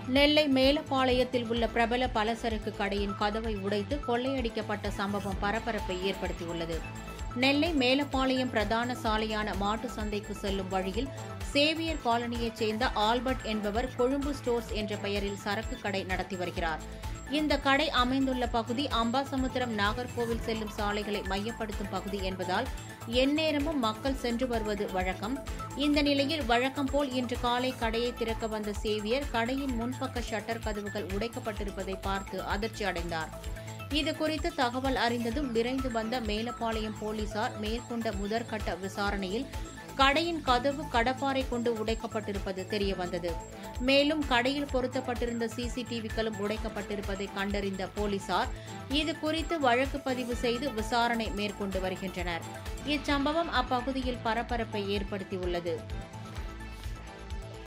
நெல்லை மேலப்பாளையத்தில் உள்ள பிரபல பலசரக்கு கடையின் கதவை உடைத்து கொள்ளையடிக்கப்பட்ட சம்பவம் பரபரப்பை ஏற்படுத்தியுள்ளது. நெல்லை மேலப்பாளையம் பிரதான சாலையான மாட்டு சந்தைக்கு செல்லும் வழியில் சேவியர் காலனியைச் சேர்ந்த ஆல்பர்ட் என்பவர் கொழும்பு ஸ்டோர்ஸ் என்ற பெயரில் சரக்கு கடை நடத்தி வருகிறார். இந்த கடை அமைந்துள்ள பகுதி அம்பாசமுத்திரம் நாகர்கோவில் செல்லும் சாலைகளை மையப்படுத்தும் பகுதி என்பதால் எந்நேரமும் மக்கள் சென்று வருவது வழக்கம். இந்த நிலையில் வழக்கம் போல் இன்று காலை கடையை திறக்க வந்த சேவியர் கடையின் முன்பக்க ஷட்டர் கதவுகள் உடைக்கப்பட்டிருப்பதை பார்த்து அதிர்ச்சி அடைந்தார். இதுகுறித்து தகவல் அறிந்ததும் விரைந்து வந்த மேலப்பாளையம் போலீசார் மேற்கொண்ட முதற்கட்ட விசாரணையில் கடையின் கதவு கடப்பாரை கொண்டு உடைக்கப்பட்டிருப்பது தெரியவந்தது. மேலும் கடையில் பொருத்தப்பட்டிருந்த சிசிடிவிக்களும் உடைக்கப்பட்டிருப்பதை கண்டறிந்த போலீசார் இதுகுறித்து வழக்கு பதிவு செய்து விசாரணை மேற்கொண்டு வருகின்றனர். இச்சம்பவம் அப்பகுதியில் பரபரப்பை ஏற்படுத்தியுள்ளது.